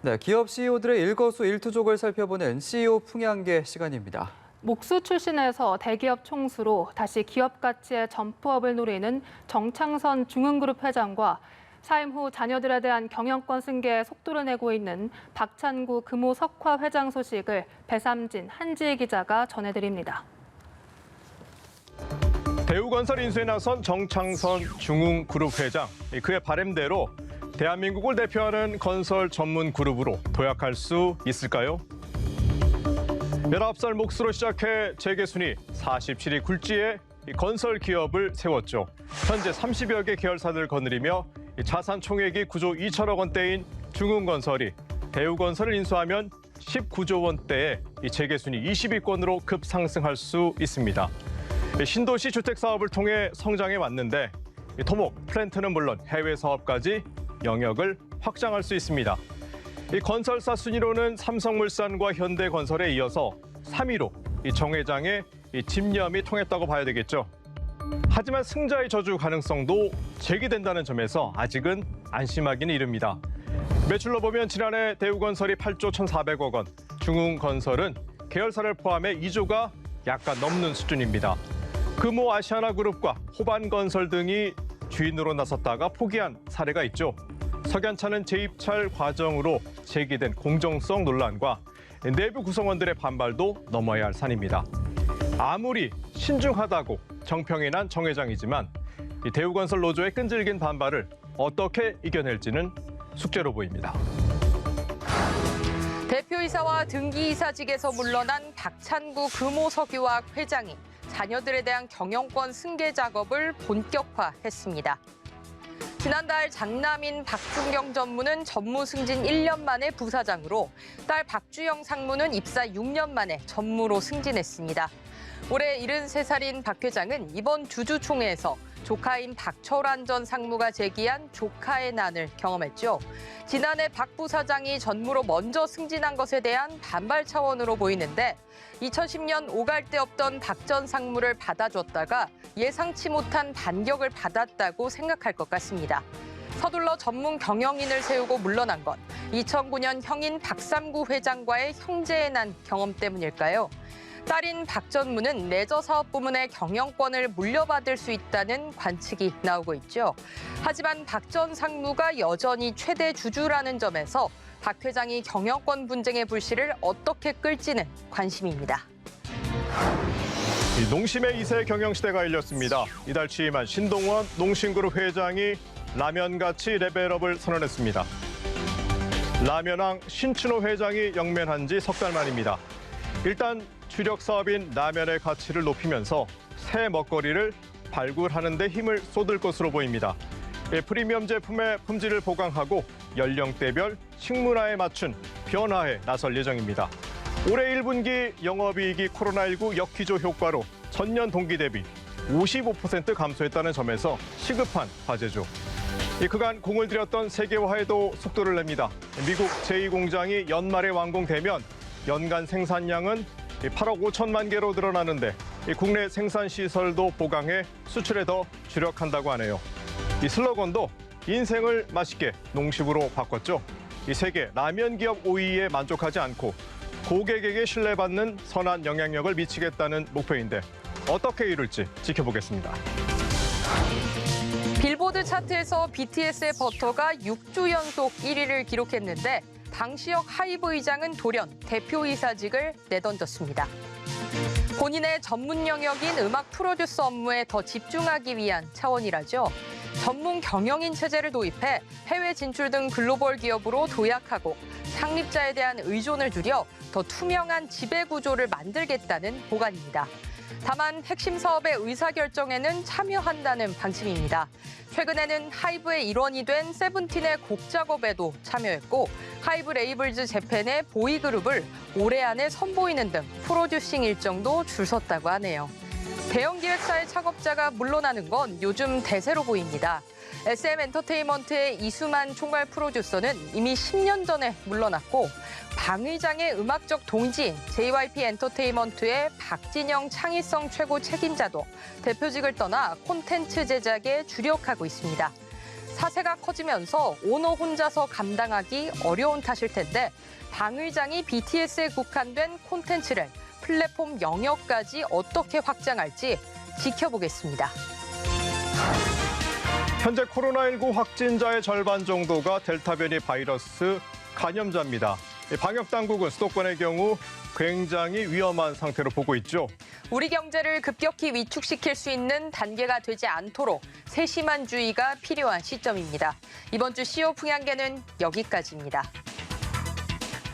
네, 기업 CEO들의 일거수일투족을 살펴보는 CEO 풍향계 시간입니다. 목수 출신에서 대기업 총수로 다시 기업 가치의 점프업을 노리는 정창선 중흥그룹 회장과 사임 후 자녀들에 대한 경영권 승계에 속도를 내고 있는 박찬구 금호석화 회장 소식을 배삼진 한지혜 기자가 전해드립니다. 대우건설 인수에 나선 정창선 중흥그룹 회장, 그의 바람대로 대한민국을 대표하는 건설 전문 그룹으로 도약할 수 있을까요? 19살 몫으로 시작해 재계순위 47위 굴지에 건설 기업을 세웠죠. 현재 30여 개 계열사들 거느리며 자산 총액이 9조 2천억 원대인 중흥건설이 대우건설을 인수하면 19조 원대의 재계순위 20위권으로 급상승할 수 있습니다. 신도시 주택 사업을 통해 성장해 왔는데 토목, 플랜트는 물론 해외 사업까지 영역을 확장할 수 있습니다. 이 건설사 순위로는 삼성물산과 현대건설에 이어서 3위로 정 회장의 집념이 통했다고 봐야 되겠죠. 하지만 승자의 저주 가능성도 제기된다는 점에서 아직은 안심하기는 이릅니다. 매출로 보면 지난해 대우건설이 8조 1,400억 원, 중흥건설은 계열사를 포함해 2조가 약간 넘는 수준입니다. 금호 아시아나그룹과 호반건설 등이 주인으로 나섰다가 포기한 사례가 있죠. 석연차는 재입찰 과정으로 제기된 공정성 논란과 내부 구성원들의 반발도 넘어야 할 산입니다. 아무리 신중하다고 정평이 난 정 회장이지만 대우건설 노조의 끈질긴 반발을 어떻게 이겨낼지는 숙제로 보입니다. 대표이사와 등기이사직에서 물러난 박찬구 금호석유화학 회장이 자녀들에 대한 경영권 승계 작업을 본격화했습니다. 지난달 장남인 박준경 전무는 전무 승진 1년 만에 부사장으로, 딸 박주영 상무는 입사 6년 만에 전무로 승진했습니다. 올해 73살인 박 회장은 이번 주주총회에서 조카인 박철환 전 상무가 제기한 조카의 난을 경험했죠. 지난해 박 부사장이 전무로 먼저 승진한 것에 대한 반발 차원으로 보이는데 2010년 오갈 데 없던 박 전 상무를 받아줬다가 예상치 못한 반격을 받았다고 생각할 것 같습니다. 서둘러 전문 경영인을 세우고 물러난 건 2009년 형인 박삼구 회장과의 형제의 난 경험 때문일까요? 딸인 박 전무는 레저 사업 부문의 경영권을 물려받을 수 있다는 관측이 나오고 있죠. 하지만 박 전 상무가 여전히 최대 주주라는 점에서 박 회장이 경영권 분쟁의 불씨를 어떻게 끌지는 관심입니다. 농심의 2세 경영시대가 열렸습니다. 이달 취임한 신동원 농심그룹 회장이 라면가치 레벨업을 선언했습니다. 라면왕 신춘호 회장이 영면한 지 석 달 만입니다. 일단 주력 사업인 라면의 가치를 높이면서 새 먹거리를 발굴하는 데 힘을 쏟을 것으로 보입니다. 프리미엄 제품의 품질을 보강하고 연령대별 식문화에 맞춘 변화에 나설 예정입니다. 올해 1분기 영업이익이 코로나19 역기조 효과로 전년 동기 대비 55% 감소했다는 점에서 시급한 과제죠. 그간 공을 들였던 세계화에도 속도를 냅니다. 미국 제2공장이 연말에 완공되면 연간 생산량은 8억 5천만 개로 늘어나는데 국내 생산 시설도 보강해 수출에 더 주력한다고 하네요. 이 슬로건도 인생을 맛있게 농심으로 바꿨죠. 이 세계 라면 기업 5위에 만족하지 않고 고객에게 신뢰받는 선한 영향력을 미치겠다는 목표인데 어떻게 이룰지 지켜보겠습니다. 빌보드 차트에서 BTS의 버터가 6주 연속 1위를 기록했는데 방시혁 하이브 의장은 돌연 대표이사직을 내던졌습니다. 본인의 전문 영역인 음악 프로듀서 업무에 더 집중하기 위한 차원이라죠. 전문 경영인 체제를 도입해 해외 진출 등 글로벌 기업으로 도약하고 창립자에 대한 의존을 줄여 더 투명한 지배구조를 만들겠다는 보관입니다. 다만 핵심 사업의 의사결정에는 참여한다는 방침입니다. 최근에는 하이브의 일원이 된 세븐틴의 곡 작업에도 참여했고 하이브 레이블즈 재팬의 보이그룹을 올해 안에 선보이는 등 프로듀싱 일정도 줄 섰다고 하네요. 대형 기획사의 창업자가 물러나는 건 요즘 대세로 보입니다. SM 엔터테인먼트의 이수만 총괄 프로듀서는 이미 10년 전에 물러났고 방 의장의 음악적 동지인 JYP 엔터테인먼트의 박진영 창의성 최고 책임자도 대표직을 떠나 콘텐츠 제작에 주력하고 있습니다. 사세가 커지면서 오너 혼자서 감당하기 어려운 탓일 텐데 당 의장이 BTS에 국한된 콘텐츠를 플랫폼 영역까지 어떻게 확장할지 지켜보겠습니다. 현재 코로나19 확진자의 절반 정도가 델타 변이 바이러스 감염자입니다. 방역 당국은 수도권의 경우 굉장히 위험한 상태로 보고 있죠. 우리 경제를 급격히 위축시킬 수 있는 단계가 되지 않도록 세심한 주의가 필요한 시점입니다. 이번 주 CEO 풍향계는 여기까지입니다.